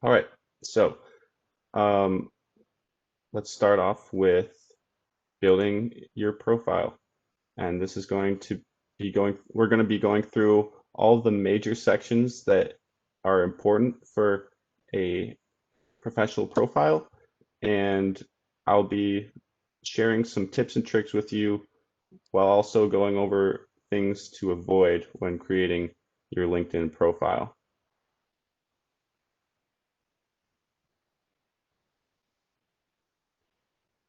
All right, so um, let's start off with building your profile. And this is going to we're going to be going through all the major sections that are important for a professional profile. And I'll be sharing some tips and tricks with you while also going over things to avoid when creating your LinkedIn profile.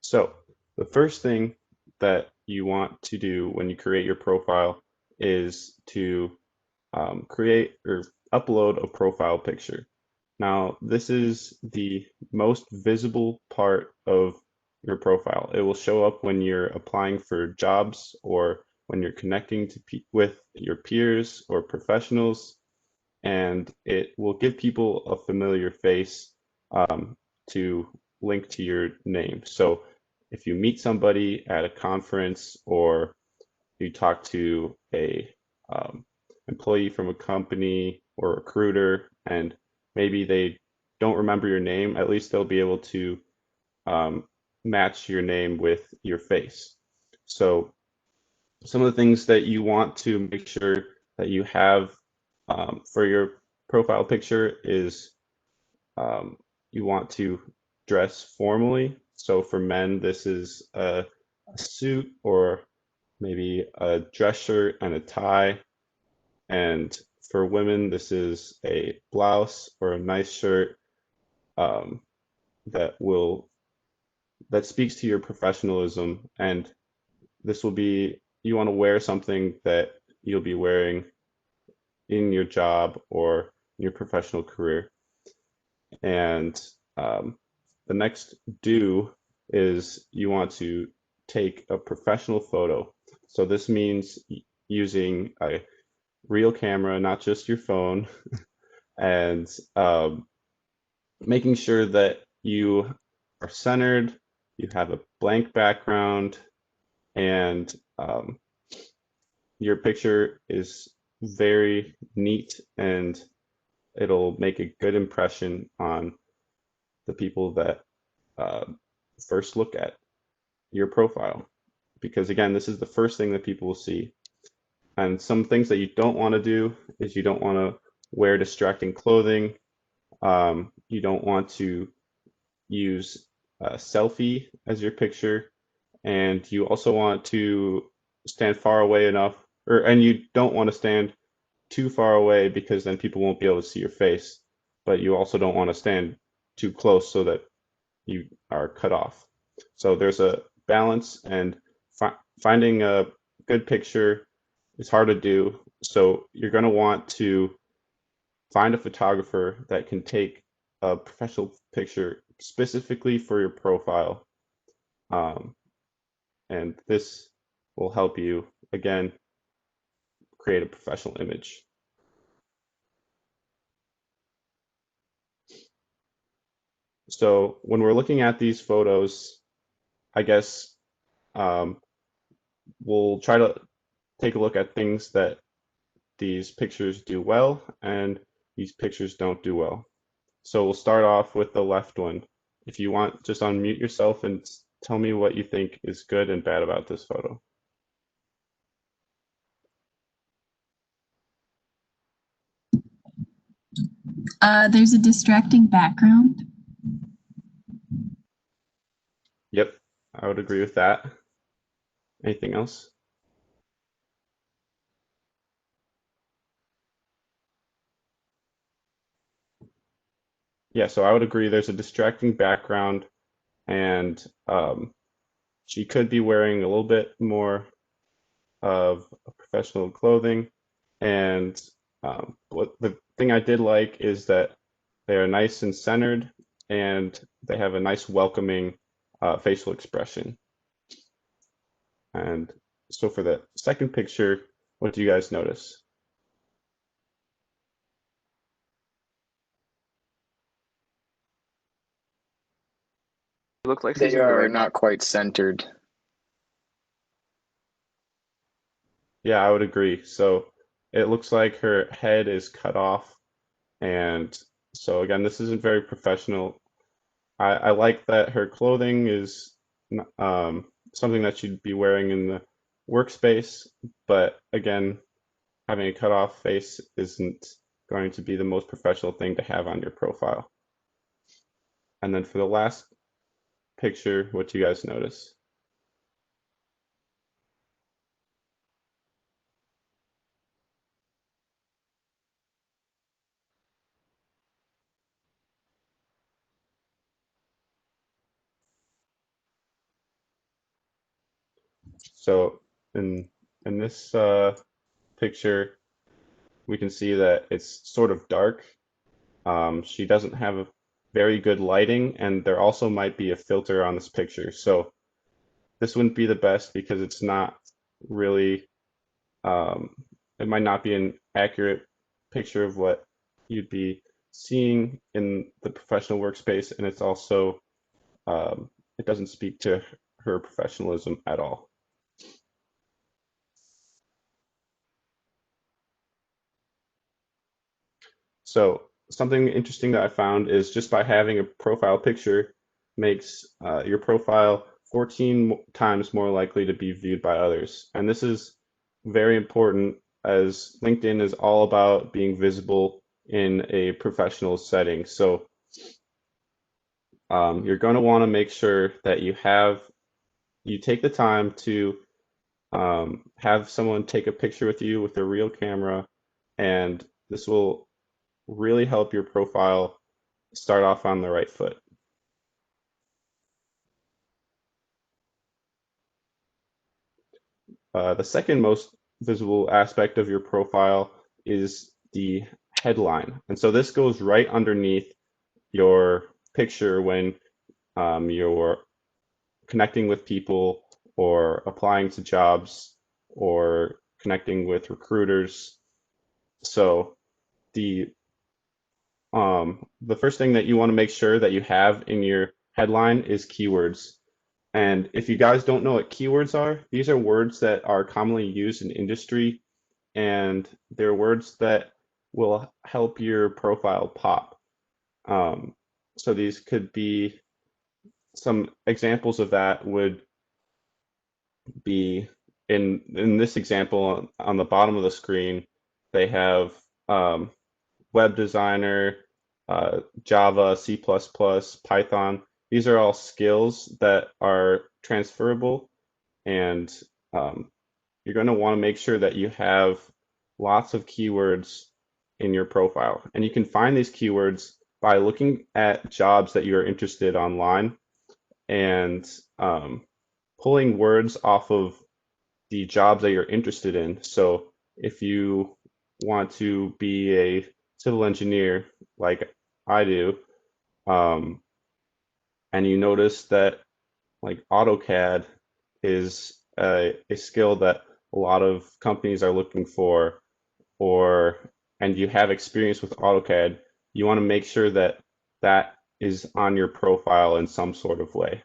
So the first thing that you want to do when you create your profile is to create or upload a profile picture. Now, this is the most visible part of your profile. It will show up when you're applying for jobs or when you're connecting with your peers or professionals, and it will give people a familiar face to link to your name. So if you meet somebody at a conference or you talk to a employee from a company or recruiter and maybe they don't remember your name, at least they'll be able to um, match your name with your face. So some of the things that you want to make sure that you have for your profile picture is you want to dress formally. So for men, this is a suit or maybe a dress shirt and a tie. And for women, this is a blouse or a nice shirt um, that will that speaks to your professionalism. And this will be you want to wear something that you'll be wearing in your job or your professional career. And the next do is you want to take a professional photo. So this means using a real camera, not just your phone, and making sure that you are centered, you have a blank background, and your picture is very neat and it'll make a good impression on the people that uh, first look at your profile. Because again, this is the first thing that people will see. And some things that you don't want to do is you don't want to wear distracting clothing. You don't want to use a selfie as your picture, and you also want to stand far away enough, and you don't want to stand too far away because then people won't be able to see your face, but you also don't want to stand too close so that you are cut off. So there's a balance, and finding a good picture is hard to do. So you're going to want to find a photographer that can take a professional picture specifically for your profile. Um, and this will help you, again, create a professional image. So when we're looking at these photos, I guess um, we'll try to take a look at things that these pictures do well and these pictures don't do well. So we'll start off with the left one. If you want, just unmute yourself and tell me what you think is good and bad about this photo. There's a distracting background. Yep, I would agree with that. Anything else? Yeah, so I would agree there's a distracting background and she could be wearing a little bit more of professional clothing. And what the thing I did like is that they are nice and centered and they have a nice welcoming facial expression. And so for the second picture, what do you guys notice? Look like They she's in the are right. not quite centered. Yeah, I would agree. So it looks like her head is cut off and So again, this isn't very professional. I like that her clothing is something that she'd be wearing in the workspace, but again, having a cut off face isn't going to be the most professional thing to have on your profile. And then for the last picture, what do you guys notice? So in this picture, we can see that it's sort of dark. She doesn't have a very good lighting, and there also might be a filter on this picture. So this wouldn't be the best because it's not really, um, it might not be an accurate picture of what you'd be seeing in the professional workspace, and it's also, it doesn't speak to her professionalism at all. So something interesting that I found is just by having a profile picture makes your profile 14 times more likely to be viewed by others. And this is very important as LinkedIn is all about being visible in a professional setting. So you're going to want to make sure that you take the time to have someone take a picture with you with a real camera, and this will really help your profile start off on the right foot. The second most visible aspect of your profile is the headline. And so this goes right underneath your picture when you're connecting with people or applying to jobs or connecting with recruiters. So the first thing that you want to make sure that you have in your headline is keywords. And if you guys don't know what keywords are, these are words that are commonly used in industry, and they're words that will help your profile pop. Um, so these could be some examples of that would be in this example on the bottom of the screen, they have web designer, Java, C++, Python. These are all skills that are transferable, and you're going to want to make sure that you have lots of keywords in your profile. And you can find these keywords by looking at jobs that you're interested online and pulling words off of the jobs that you're interested in. So if you want to be a civil engineer like I do, um, and you notice that like AutoCAD is a skill that a lot of companies are looking for, or and you have experience with AutoCAD, you want to make sure that that is on your profile in some sort of way.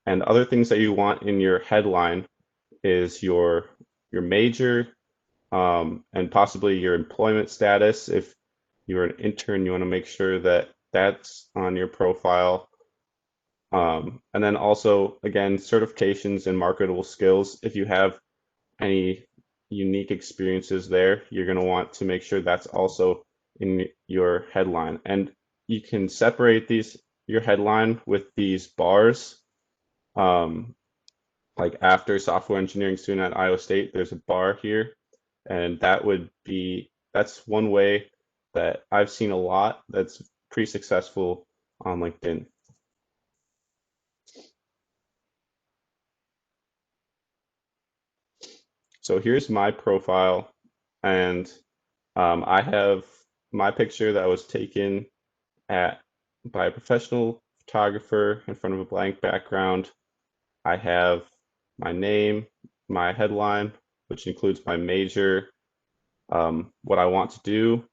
And other things that you want in your headline is your major, and possibly your employment status. If you're an intern, you want to make sure that that's on your profile. And then also, again, certifications and marketable skills. If you have any unique experiences there, you're going to want to make sure that's also in your headline. And you can separate your headline with these bars. Like after software engineering student at Iowa State, there's a bar here, and that's one way that I've seen a lot that's pretty successful on LinkedIn. So here's my profile, and I have my picture that was taken by a professional photographer in front of a blank background. I have my name, my headline, which includes my major, what I want to do.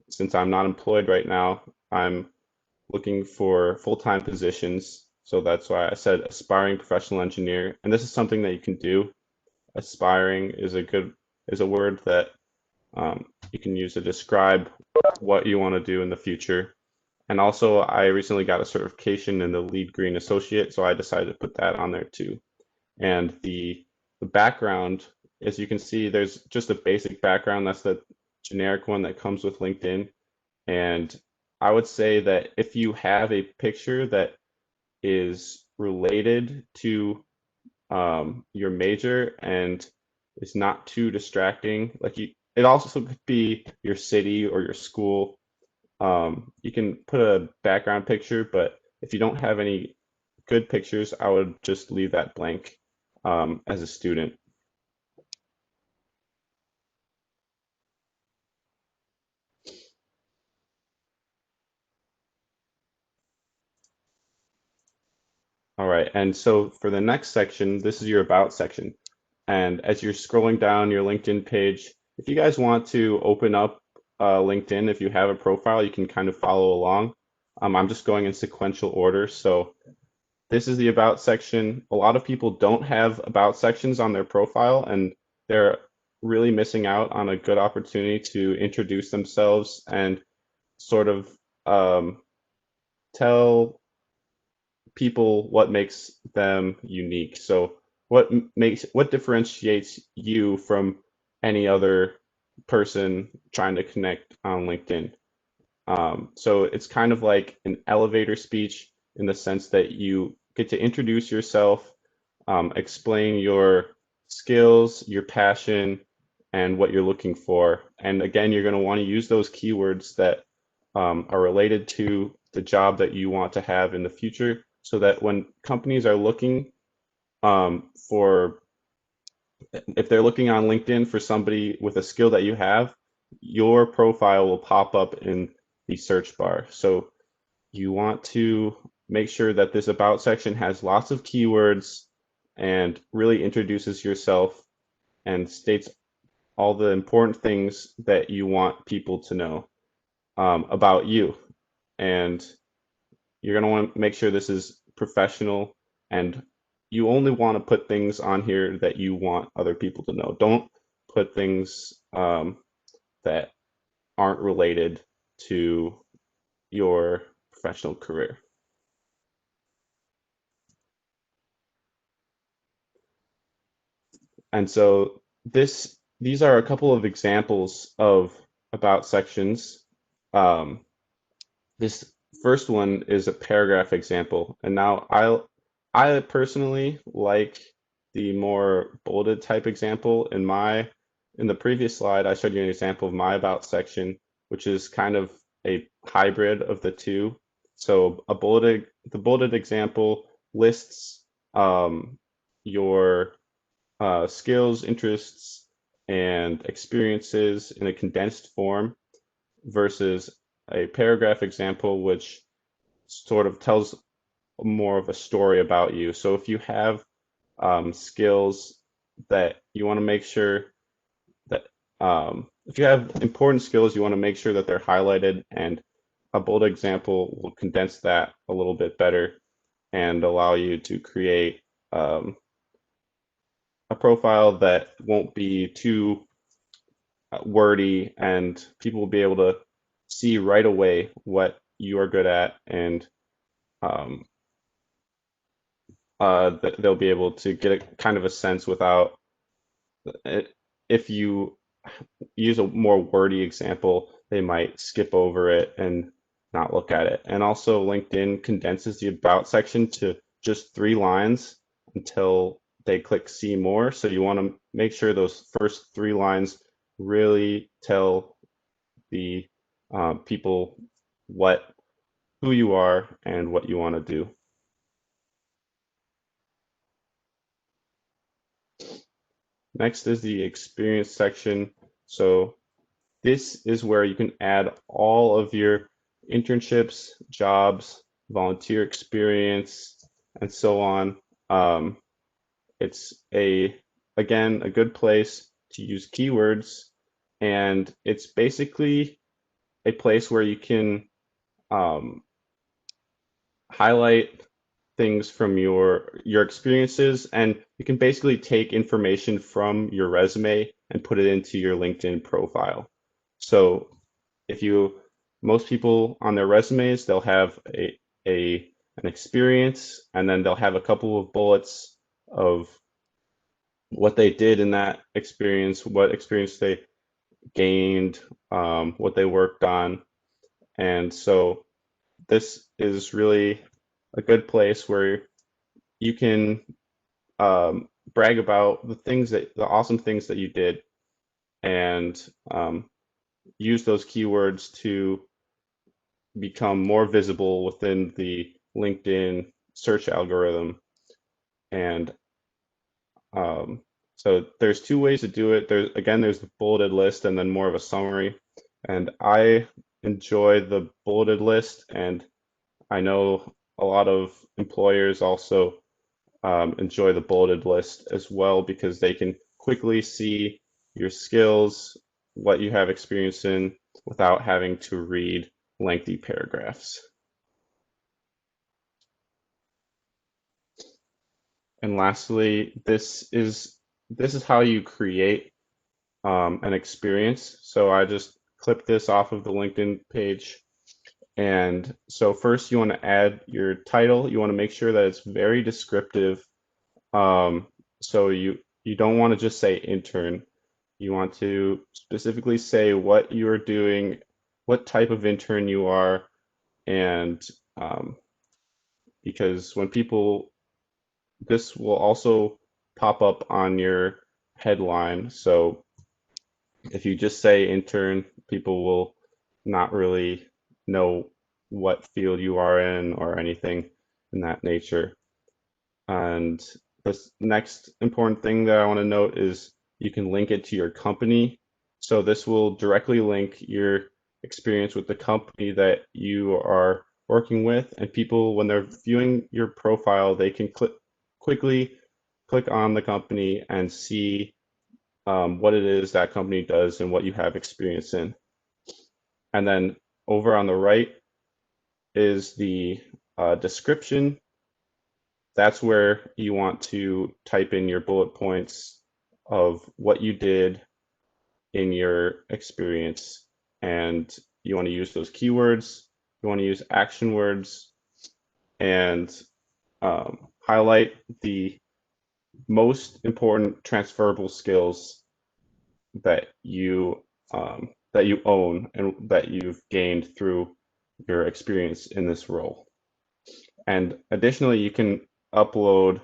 Since I'm not employed right now, I'm looking for full-time positions. So that's why I said aspiring professional engineer. And this is something that you can do. Aspiring is a word that You can use to describe what you want to do in the future. And also, I recently got a certification in the Lead Green Associate, so I decided to put that on there too. And the background, as you can see, there's just a basic background. That's the generic one that comes with LinkedIn. And I would say that if you have a picture that is related to your major and is not too distracting, like it also could be your city or your school. You can put a background picture, but if you don't have any good pictures, I would just leave that blank as a student. All right, and so for the next section, this is your About section. And as you're scrolling down your LinkedIn page, if you guys want to open up LinkedIn, if you have a profile, you can kind of follow along. I'm just going in sequential order. So this is the About section. A lot of people don't have About sections on their profile, and they're really missing out on a good opportunity to introduce themselves and sort of tell people what makes them unique. So what differentiates you from any other person trying to connect on LinkedIn? So it's kind of like an elevator speech in the sense that you get to introduce yourself, explain your skills, your passion, and what you're looking for. And again, you're going to want to use those keywords that are related to the job that you want to have in the future so that when companies are looking for, if they're looking on LinkedIn for somebody with a skill that you have, your profile will pop up in the search bar. So you want to make sure that this About section has lots of keywords and really introduces yourself and states all the important things that you want people to know about you. And you're going to want to make sure this is professional, and you only want to put things on here that you want other people to know. Don't put things that aren't related to your professional career. And so these are a couple of examples of About sections. Um, this first one is a paragraph example, and now I personally like the more bolded type example. In the previous slide, I showed you an example of my About section, which is kind of a hybrid of the two. So the bolded example lists your skills, interests, and experiences in a condensed form versus a paragraph example, which sort of tells more of a story about you. So if you have skills that you want to make sure that, if you have important skills, you want to make sure that they're highlighted, and a bold example will condense that a little bit better and allow you to create a profile that won't be too wordy, and people will be able to see right away what you are good at, and um, they'll be able to get a kind of a sense without it. If you use a more wordy example, they might skip over it and not look at it. And also, LinkedIn condenses the About section to just 3 lines until they click See More. So you want to make sure those first 3 lines really tell the people who you are and what you want to do. Next is the experience section. So this is where you can add all of your internships, jobs, volunteer experience, and so on. It's again, a good place to use keywords, and it's basically a place where you can um, highlight things from your experiences, and you can basically take information from your resume and put it into your LinkedIn profile. So most people on their resumes, they'll have an experience, and then they'll have a couple of bullets of what they did in that experience, what experience they gained, what they worked on. And so this is really a good place where you can brag about the awesome things that you did, and use those keywords to become more visible within the LinkedIn search algorithm. And so there's two ways to do it. There's the bulleted list and then more of a summary. And I enjoy the bulleted list, and I know a lot of employers also enjoy the bulleted list as well, because they can quickly see your skills, what you have experience in, without having to read lengthy paragraphs. And lastly, this is how you create an experience. So I just clipped this off of the LinkedIn page. And so first you want to add your title. You want to make sure that it's very descriptive. So you don't want to just say intern. You want to specifically say what you are doing, what type of intern you are, and because this will also pop up on your headline. So if you just say intern, people will not really know what field you are in or anything in that nature. And this next important thing that I want to note is you can link it to your company. So this will directly link your experience with the company that you are working with, and people, when they're viewing your profile, they can quickly click on the company and see what it is that company does and what you have experience in. And then over on the right is the description. That's where you want to type in your bullet points of what you did in your experience. And you want to use those keywords. You want to use action words, and highlight the most important transferable skills that you own and that you've gained through your experience in this role. And additionally, you can upload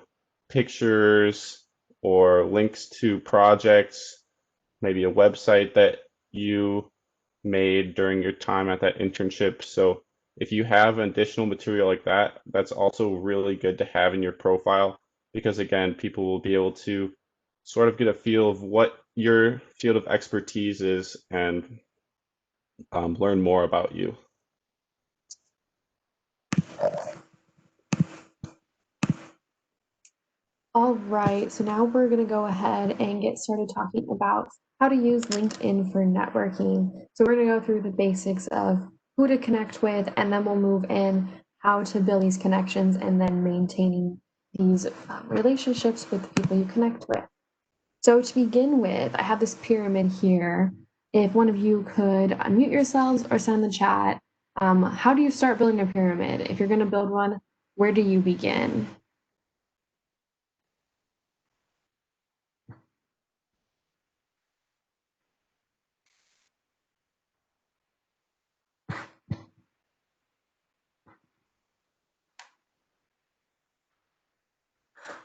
pictures or links to projects, maybe a website that you made during your time at that internship. So if you have additional material like that, that's also really good to have in your profile, because again, people will be able to sort of get a feel of what your field of expertise is and learn more about you. All right, so now we're going to go ahead and get started talking about how to use LinkedIn for networking. So we're going to go through the basics of who to connect with, and then we'll move in how to build these connections and then maintaining these relationships with the people you connect with. So to begin with, I have this pyramid here. If one of you could unmute yourselves or send the chat, how do you start building a pyramid? If you're going to build one, where do you begin?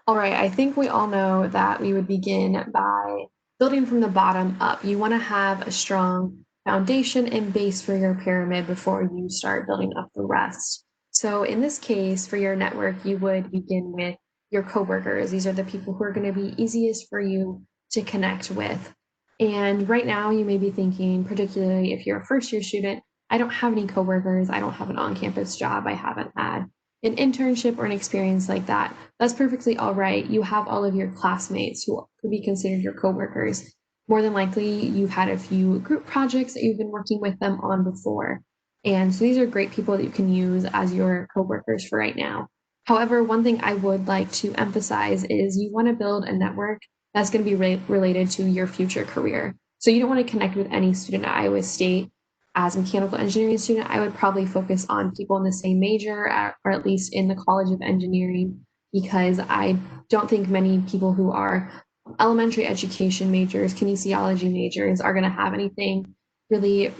All right, I think we all know that we would begin by building from the bottom up. You want to have a strong foundation and base for your pyramid before you start building up the rest. So in this case, for your network, you would begin with your coworkers. These are the people who are going to be easiest for you to connect with. And right now you may be thinking, particularly if you're a first year student, I don't have any coworkers, I don't have an on-campus job, I haven't had an internship or an experience like that. That's perfectly all right. You have all of your classmates who could be considered your coworkers. More than likely, you've had a few group projects that you've been working with them on before. And so these are great people that you can use as your coworkers for right now. However, one thing I would like to emphasize is you want to build a network that's going to be related to your future career. So you don't want to connect with any student at Iowa State as a mechanical engineering student. I would probably focus on people in the same major or at least in the College of Engineering, because I don't think many people who are elementary education majors, kinesiology majors, are going to have anything really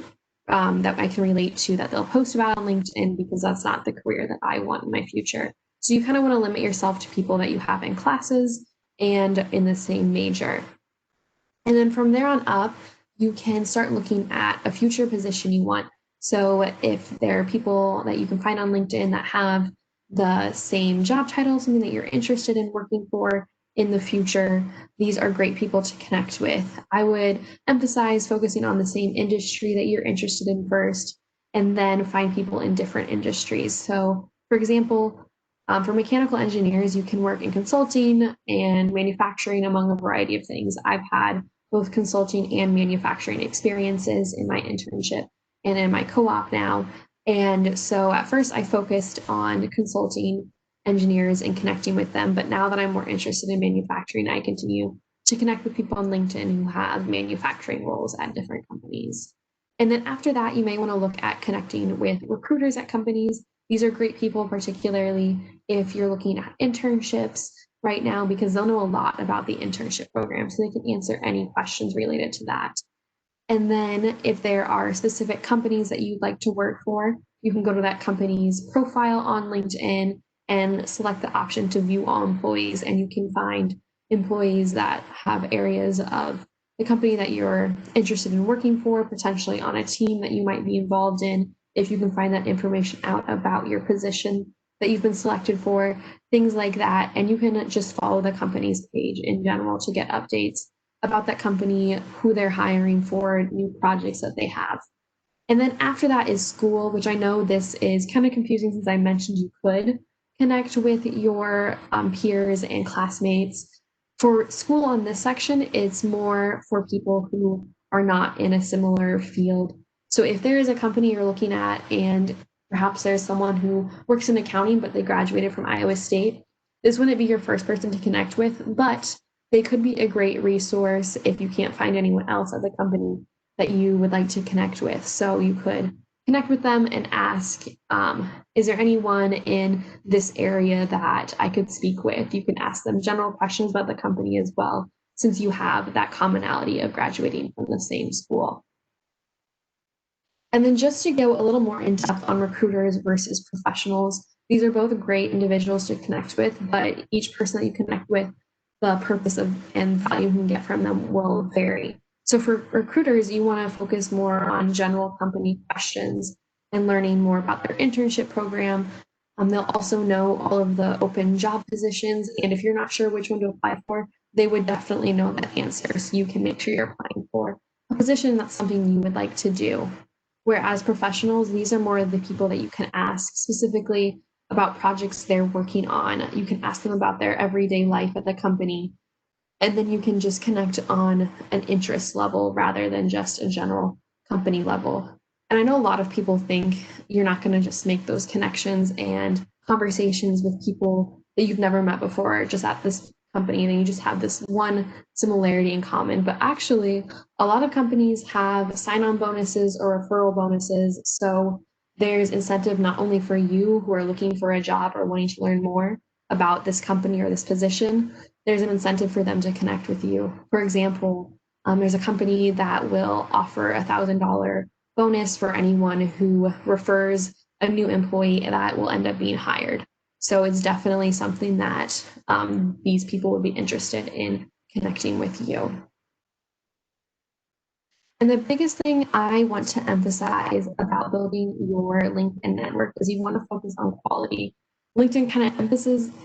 that I can relate to that they'll post about on LinkedIn, because that's not the career that I want in my future. So you kind of want to limit yourself to people that you have in classes and in the same major. And then from there on up, you can start looking at a future position you want. So if there are people that you can find on LinkedIn that have the same job title, something that you're interested in working for in the future, these are great people to connect with. I would emphasize focusing on the same industry that you're interested in first, and then find people in different industries. So, for example, for mechanical engineers, you can work in consulting and manufacturing, among a variety of things. I've had both consulting and manufacturing experiences in my internship and in my co-op now. And so at first I focused on consulting engineers and connecting with them. But now that I'm more interested in manufacturing, I continue to connect with people on LinkedIn who have manufacturing roles at different companies. And then after that, you may want to look at connecting with recruiters at companies. These are great people, particularly if you're looking at internships right now, because they'll know a lot about the internship program, so they can answer any questions related to that. And then if there are specific companies that you'd like to work for, you can go to that company's profile on LinkedIn and select the option to view all employees, and you can find employees that have areas of the company that you're interested in working for, potentially on a team that you might be involved in, if you can find that information out about your position that you've been selected for, things like that. And you can just follow the company's page in general to get updates about that company, who they're hiring for, new projects that they have. And then after that is school, which I know this is kind of confusing since I mentioned you could connect with your peers and classmates. For school on this section, it's more for people who are not in a similar field. So if there is a company you're looking at and perhaps there's someone who works in accounting, but they graduated from Iowa State, this wouldn't be your first person to connect with, but they could be a great resource if you can't find anyone else at the company that you would like to connect with. So you could connect with them and ask, is there anyone in this area that I could speak with? You can ask them general questions about the company as well, since you have that commonality of graduating from the same school. And then just to go a little more in depth on recruiters versus professionals, these are both great individuals to connect with, but each person that you connect with, the purpose of and value you can get from them will vary. So for recruiters, you want to focus more on general company questions and learning more about their internship program. They'll also know all of the open job positions, and if you're not sure which one to apply for, they would definitely know that answer, so you can make sure you're applying for a position that's something you would like to do. Whereas professionals, these are more of the people that you can ask specifically about projects they're working on. You can ask them about their everyday life at the company, and then you can just connect on an interest level rather than just a general company level. And I know a lot of people think you're not going to just make those connections and conversations with people that you've never met before just at this company, and then you just have this one similarity in common. But actually, a lot of companies have sign-on bonuses or referral bonuses. So there's incentive not only for you who are looking for a job or wanting to learn more about this company or this position, there's an incentive for them to connect with you. For example, there's a company that will offer $1,000 bonus for anyone who refers a new employee that will end up being hired. So it's definitely something that these people would be interested in connecting with you. And the biggest thing I want to emphasize about building your LinkedIn network is you want to focus on quality. LinkedIn kind of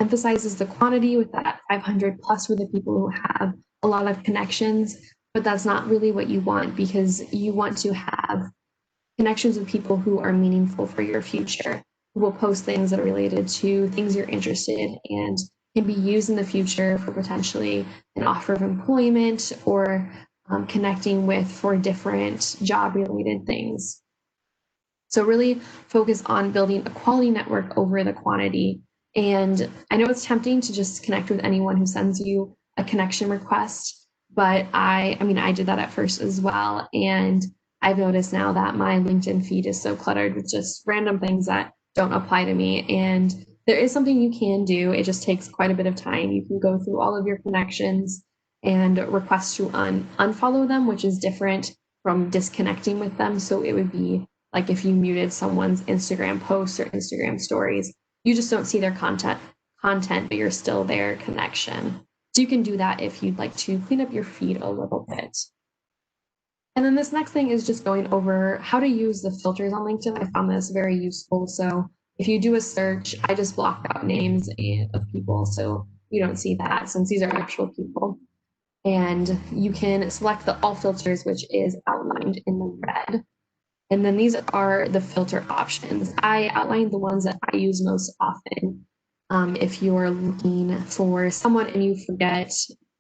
emphasizes the quantity with that 500 plus for the people who have a lot of connections, but that's not really what you want, because you want to have connections with people who are meaningful for your future, who will post things that are related to things you're interested in and can be used in the future for potentially an offer of employment or connecting with for different job related things. So really focus on building a quality network over the quantity. And I know it's tempting to just connect with anyone who sends you a connection request. But I mean, I did that at first as well. And I've noticed now that my LinkedIn feed is so cluttered with just random things that don't apply to me. And there is something you can do. It just takes quite a bit of time. You can go through all of your connections and request to unfollow them, which is different from disconnecting with them. So it would be like if you muted someone's Instagram posts or Instagram stories, you just don't see their content, but you're still their connection. So you can do that if you'd like to clean up your feed a little bit. And then this next thing is just going over how to use the filters on LinkedIn. I found this very useful. So if you do a search, I just blocked out names of people so you don't see that since these are actual people. And you can select the all filters, which is outlined in the red. And then these are the filter options. I outlined the ones that I use most often. If you're looking for someone and you forget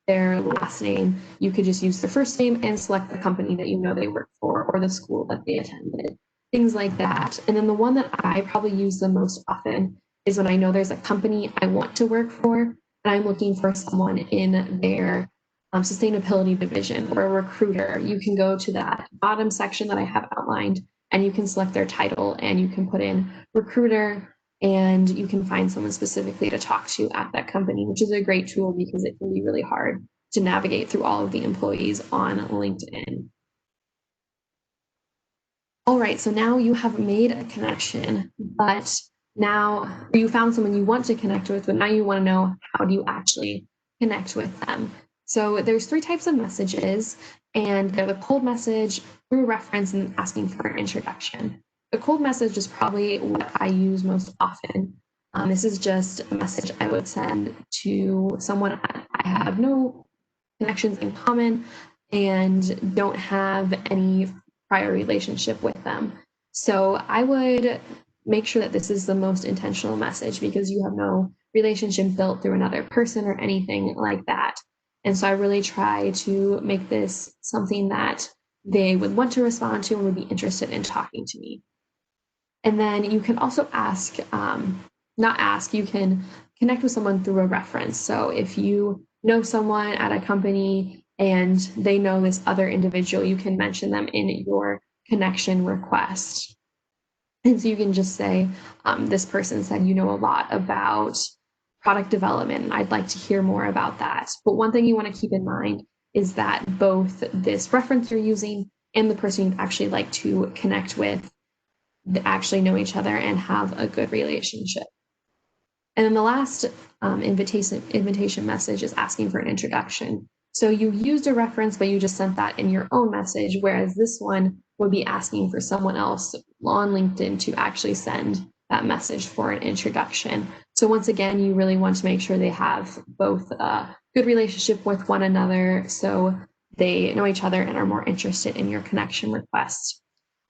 their last name, you could just use their first name and select the company that you know they work for or the school that they attended, things like that. And then the one that I probably use the most often is when I know there's a company I want to work for and I'm looking for someone in their sustainability division or a recruiter. You can go to that bottom section that I have outlined and you can select their title and you can put in recruiter and you can find someone specifically to talk to at that company, which is a great tool because it can be really hard to navigate through all of the employees on LinkedIn. All right, so now you have made a connection, but now you found someone you want to connect with, but now you want to know how do you actually connect with them. So there's 3 types of messages, and they're the cold message, through reference, and asking for an introduction. The cold message is probably what I use most often. This is just a message I would send to someone I have no connections in common and don't have any prior relationship with them. So I would make sure that this is the most intentional message because you have no relationship built through another person or anything like that. And so I really try to make this something that they would want to respond to and would be interested in talking to me. And then you can also ask, not ask, you can connect with someone through a reference. So if you know someone at a company and they know this other individual, you can mention them in your connection request. And so you can just say, this person said you know a lot about product development, and I'd like to hear more about that. But one thing you want to keep in mind is that both this reference you're using and the person you'd actually like to connect with actually know each other and have a good relationship. And then the last invitation message is asking for an introduction. So you used a reference, but you just sent that in your own message, whereas this one would be asking for someone else on LinkedIn to actually send that message for an introduction. So once again, you really want to make sure they have both a good relationship with one another so they know each other and are more interested in your connection request.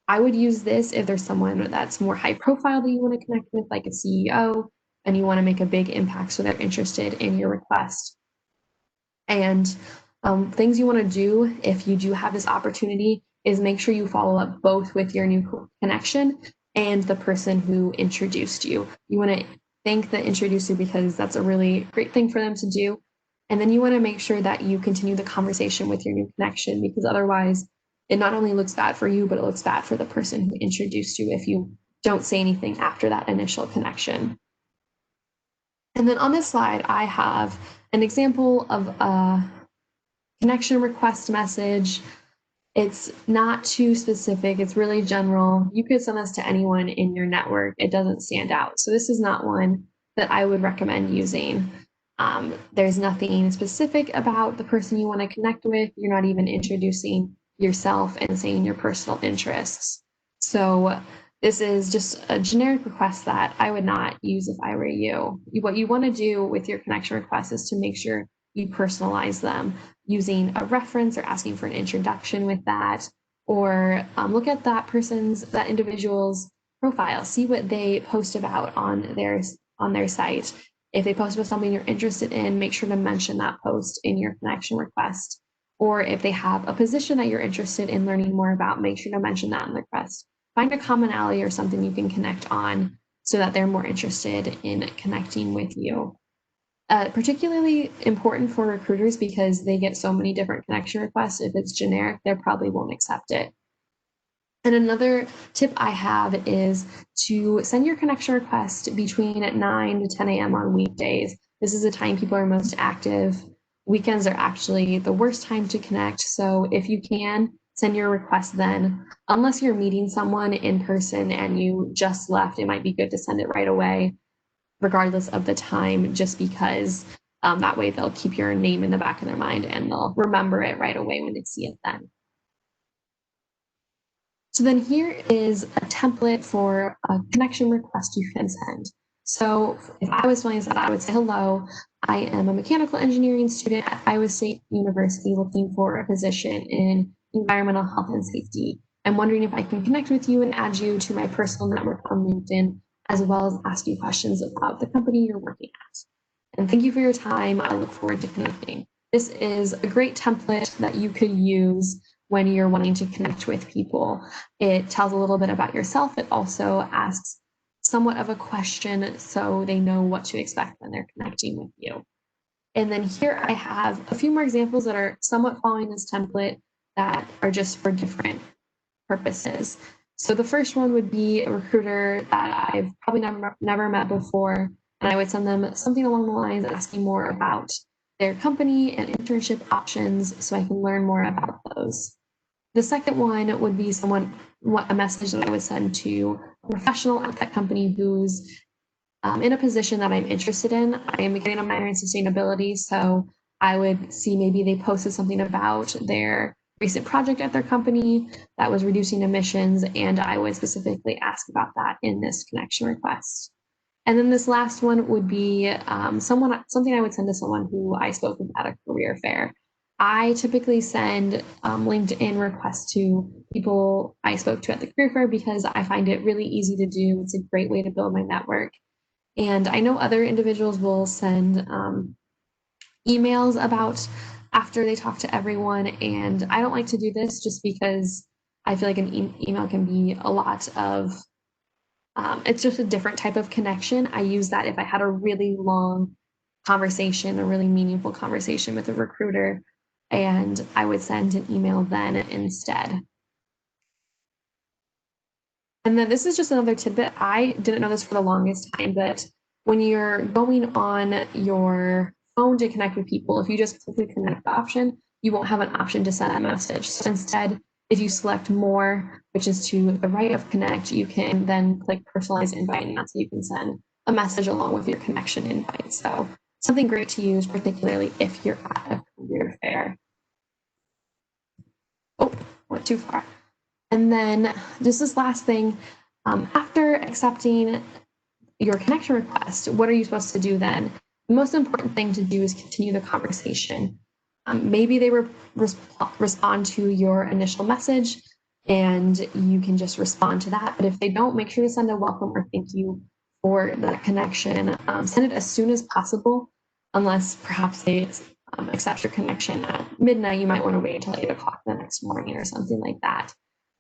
I would use this if there's someone that's more high profile that you want to connect with, like a CEO, and you want to make a big impact so they're interested in your request. And things you want to do if you do have this opportunity is make sure you follow up both with your new connection and the person who introduced you. You want to thank the introducer because that's a really great thing for them to do. And then you want to make sure that you continue the conversation with your new connection because otherwise it not only looks bad for you, but it looks bad for the person who introduced you if you don't say anything after that initial connection. And then on this slide, I have an example of a connection request message. It's not too specific. It's really general. You could send this to anyone in your network. It doesn't stand out. So this is not one that I would recommend using. There's nothing specific about the person you want to connect with. You're not even introducing yourself and saying your personal interests. So this is just a generic request that I would not use if I were you. What you want to do with your connection requests is to make sure you personalize them using a reference or asking for an introduction with that, or look at that individual's profile, see what they post about on their site. If they post about something you're interested in, make sure to mention that post in your connection request. Or if they have a position that you're interested in learning more about, make sure to mention that in the request. Find a commonality or something you can connect on so that they're more interested in connecting with you. Particularly important for recruiters because they get so many different connection requests. If it's generic, they probably won't accept it. And another tip I have is to send your connection request between 9 to 10 a.m. on weekdays. This is the time people are most active. Weekends are actually the worst time to connect. So if you can, send your request then. Unless you're meeting someone in person and you just left, it might be good to send it right away, regardless of the time, just because that way they'll keep your name in the back of their mind and they'll remember it right away when they see it then. So then here is a template for a connection request you can send. So if I was filling this out, I would say, hello, I am a mechanical engineering student at Iowa State University looking for a position in environmental health and safety. I'm wondering if I can connect with you and add you to my personal network on LinkedIn, as well as ask you questions about the company you're working at. And thank you for your time. I look forward to connecting. This is a great template that you could use when you're wanting to connect with people. It tells a little bit about yourself. It also asks somewhat of a question so they know what to expect when they're connecting with you. And then here I have a few more examples that are somewhat following this template that are just for different purposes. So the first one would be a recruiter that I've probably never met before, and I would send them something along the lines asking more about their company and internship options so I can learn more about those. The second one would be a message that I would send to a professional at that company who's in a position that I'm interested in. I am getting a minor in sustainability, so I would see maybe they posted something about their recent project at their company that was reducing emissions, and I would specifically ask about that in this connection request. And then this last one would be something I would send to someone who I spoke with at a career fair. I typically send LinkedIn requests to people I spoke to at the career fair because I find it really easy to do. It's a great way to build my network. And I know other individuals will send emails about after they talk to everyone. And I don't like to do this just because I feel like an email can be a lot of, it's just a different type of connection. I use that if I had a really long conversation, a really meaningful conversation with a recruiter, and I would send an email then instead. And then this is just another tidbit. I didn't know this for the longest time, but when you're going on your phone to connect with people, if you just click the connect option, you won't have an option to send a message. So instead, if you select more, which is to the right of connect, you can then click personalized invite, and that's how you can send a message along with your connection invite. So something great to use, particularly if you're at a career fair. Oh, went too far. And then just this last thing, after accepting your connection request, what are you supposed to do then? The most important thing to do is continue the conversation. Maybe they respond to your initial message and you can just respond to that. But if they don't, make sure to send a welcome or thank you for that connection. Send it as soon as possible, unless perhaps they accept your connection at midnight. You might want to wait until 8 o'clock the next morning or something like that.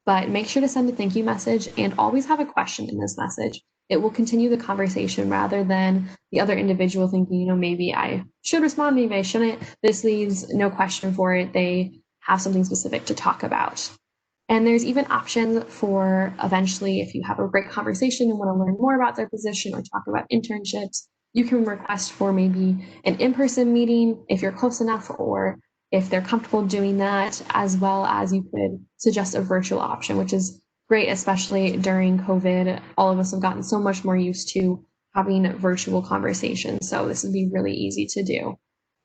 But make sure to send a thank you message and always have a question in this message. It will continue the conversation rather than the other individual thinking, maybe I should respond, maybe I shouldn't. This leaves no question for it. They have something specific to talk about. And there's even options for eventually, if you have a great conversation and want to learn more about their position or talk about internships, you can request for maybe an in-person meeting if you're close enough, or if they're comfortable doing that, as well as you could suggest a virtual option, which is great, especially during COVID. All of us have gotten so much more used to having virtual conversations. So this would be really easy to do.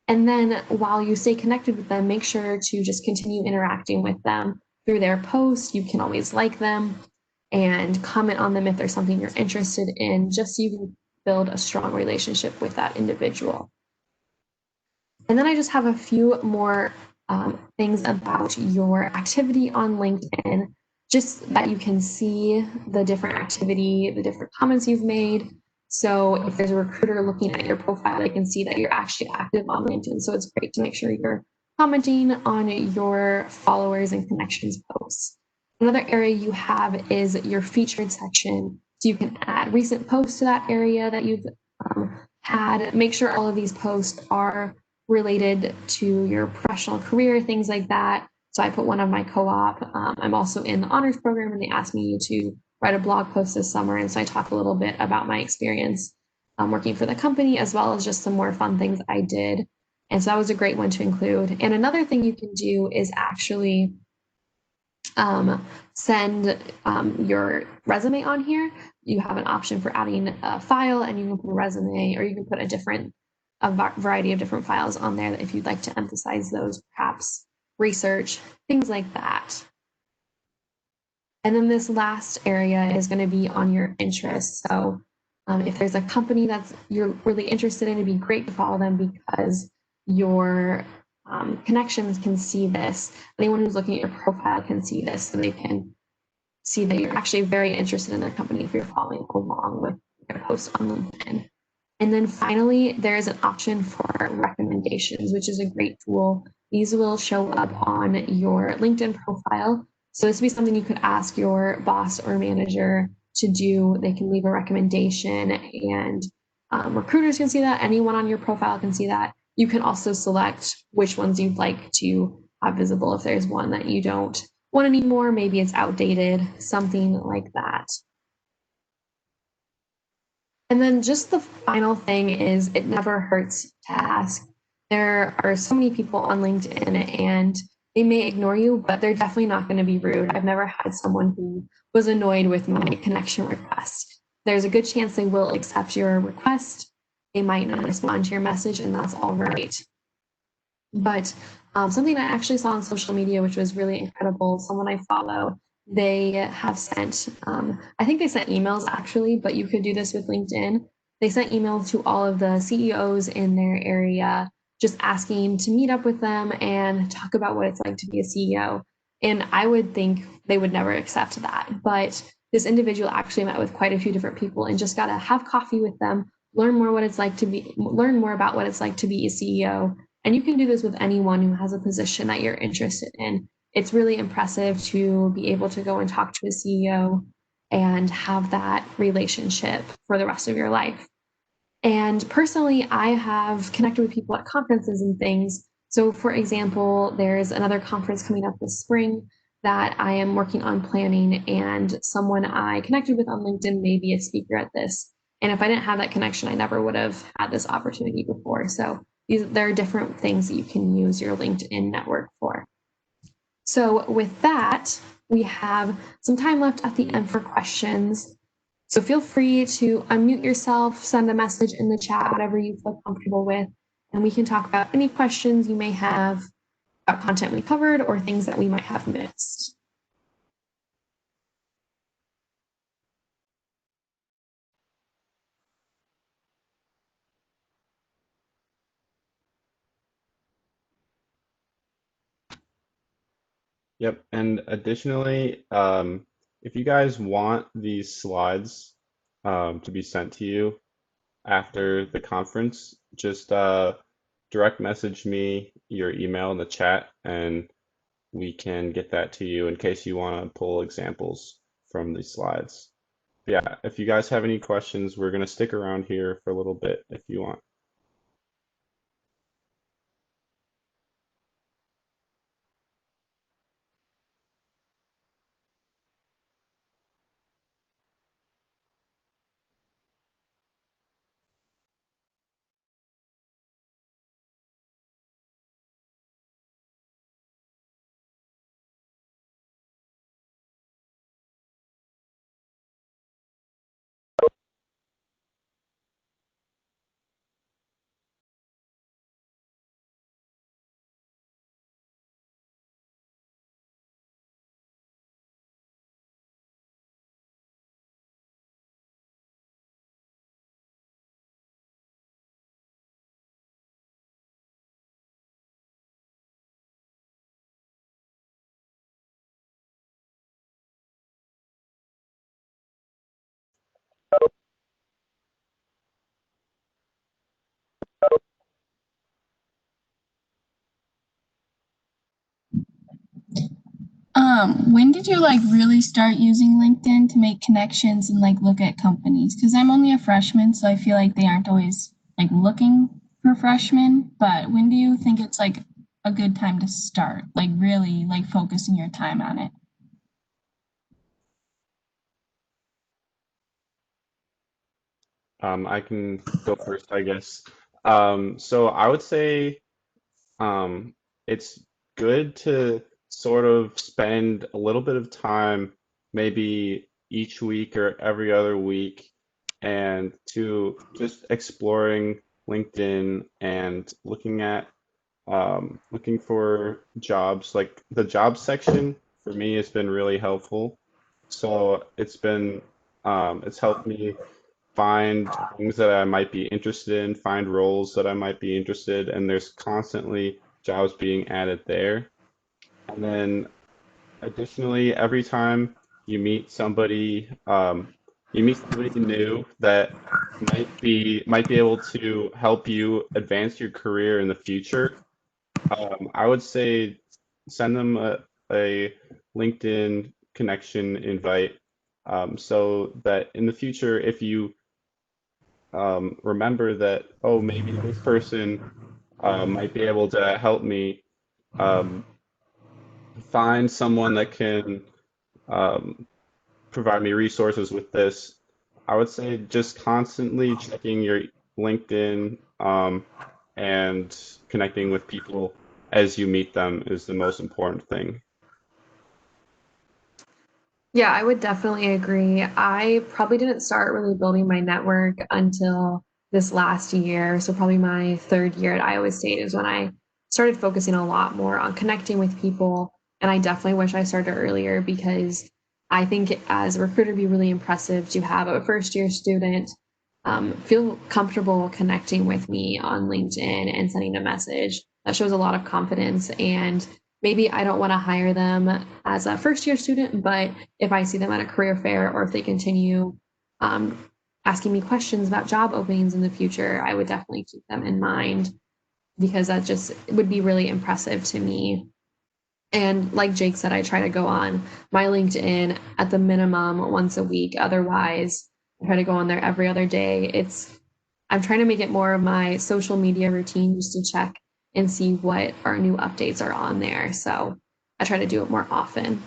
And then while you stay connected with them, make sure to just continue interacting with them through their posts. You can always like them and comment on them if there's something you're interested in, just so you can build a strong relationship with that individual. And then I just have a few more things about your activity on LinkedIn, just that you can see the different activity, the different comments you've made. So if there's a recruiter looking at your profile, they can see that you're actually active on LinkedIn. So it's great to make sure you're commenting on your followers and connections posts. Another area you have is your featured section. So you can add recent posts to that area that you've make sure all of these posts are related to your professional career, things like that. So I put one of my co-op. I'm also in the honors program, and they asked me to write a blog post this summer. And so I talk a little bit about my experience working for the company, as well as just some more fun things I did. And so that was a great one to include. And another thing you can do is actually send your resume on here. You have an option for adding a file, and you can put a resume, or you can put a variety of different files on there if you'd like to emphasize those, perhaps research, things like that. And then this last area is going to be on your interests. So if there's a company that you're really interested in, it'd be great to follow them because your connections can see this. Anyone who's looking at your profile can see this, so they can see that you're actually very interested in their company if you're following along with their posts on LinkedIn. And then finally, there's an option for recommendations, which is a great tool. These will show up on your LinkedIn profile. So this would be something you could ask your boss or manager to do. They can leave a recommendation, and recruiters can see that. Anyone on your profile can see that. You can also select which ones you'd like to have visible. If there's one that you don't want anymore, maybe it's outdated, something like that. And then just the final thing is, it never hurts to ask. There are so many people on LinkedIn, and they may ignore you, but they're definitely not going to be rude. I've never had someone who was annoyed with my connection request. There's a good chance they will accept your request. They might not respond to your message, and that's all right. But something I actually saw on social media, which was really incredible, someone I follow, they have sent, I think they sent emails actually, but you could do this with LinkedIn. They sent emails to all of the CEOs in their area, just asking to meet up with them and talk about what it's like to be a CEO. And I would think they would never accept that. But this individual actually met with quite a few different people and just got to have coffee with them, learn more about what it's like to be a CEO. And you can do this with anyone who has a position that you're interested in. It's really impressive to be able to go and talk to a CEO and have that relationship for the rest of your life. And personally, I have connected with people at conferences and things. So for example, there's another conference coming up this spring that I am working on planning, and someone I connected with on LinkedIn may be a speaker at this. And if I didn't have that connection, I never would have had this opportunity before. So there are different things that you can use your LinkedIn network for. So with that, we have some time left at the end for questions. So feel free to unmute yourself, send a message in the chat, whatever you feel comfortable with, and we can talk about any questions you may have about content we covered or things that we might have missed. Yep, and additionally, if you guys want these slides to be sent to you after the conference, just direct message me your email in the chat, and we can get that to you in case you want to pull examples from these slides. But yeah, if you guys have any questions, we're going to stick around here for a little bit if you want. When did you really start using LinkedIn to make connections and look at companies? Because I'm only a freshman, so I feel like they aren't always like looking for freshmen, but when do you think it's like a good time to start, like really like focusing your time on it? I can go first, I guess. So I would say um, it's good to sort of spend a little bit of time, maybe each week or every other week, and to just exploring LinkedIn and looking for jobs. Like the job section for me has been really helpful. So it's helped me find things that I might be interested in, find roles that I might be interested, and there's constantly jobs being added there. And then additionally, every time you meet somebody, you meet somebody new that might be able to help you advance your career in the future. I would say send them a LinkedIn connection invite, so that in the future, if you remember that, oh, maybe this person might be able to help me um, find someone that can um, provide me resources with this. I would say just constantly checking your LinkedIn and connecting with people as you meet them is the most important thing. Yeah, I would definitely agree. I probably didn't start really building my network until this last year. So, probably my third year at Iowa State is when I started focusing a lot more on connecting with people. And I definitely wish I started earlier because I think as a recruiter, it'd be really impressive to have a first year student feel comfortable connecting with me on LinkedIn and sending a message. That shows a lot of confidence. And maybe I don't want to hire them as a first year student, but if I see them at a career fair or if they continue um, asking me questions about job openings in the future, I would definitely keep them in mind because that just would be really impressive to me. And like Jake said, I try to go on my LinkedIn at the minimum once a week. Otherwise, I try to go on there every other day. I'm trying to make it more of my social media routine just to check and see what our new updates are on there. So I try to do it more often.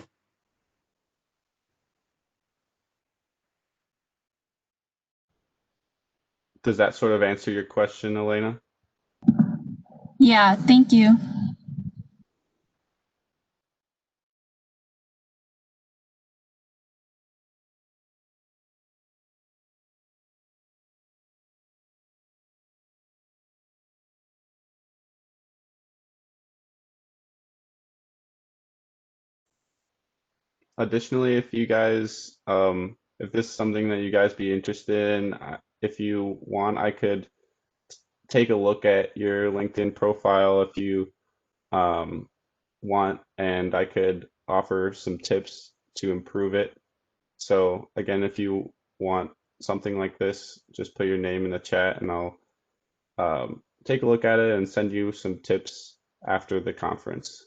Does that sort of answer your question, Elena? Yeah, thank you. Additionally, if this is something that you guys be interested in, if you want, I could take a look at your LinkedIn profile if you um, want, and I could offer some tips to improve it. So again, if you want something like this, just put your name in the chat and I'll take a look at it and send you some tips after the conference.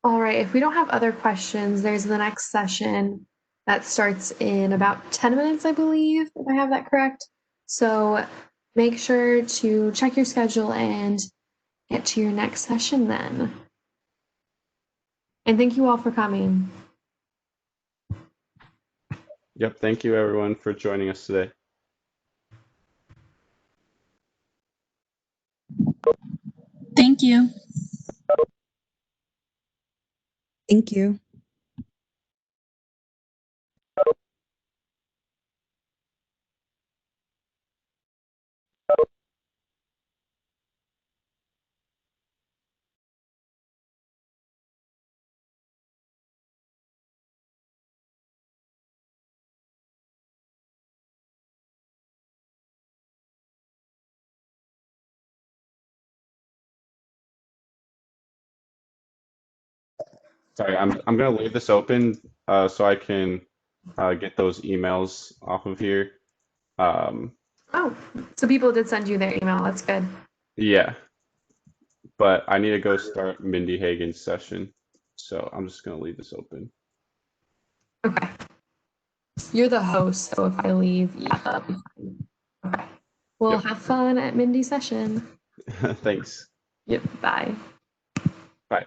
All right, if we don't have other questions, there's the next session that starts in about 10 minutes, I believe, if I have that correct. So make sure to check your schedule and get to your next session then. And thank you all for coming. Yep, thank you everyone for joining us today. Thank you. Thank you. Sorry, I'm gonna leave this open so I can get those emails off of here. Oh, so people did send you their email. That's good. Yeah, but I need to go start Mindy Hagen's session, so I'm just gonna leave this open. Okay. You're the host, so if I leave, yeah, that'll be fine. Okay. Well, Yep. have fun at Mindy's session. Thanks. Yep. Bye. Bye.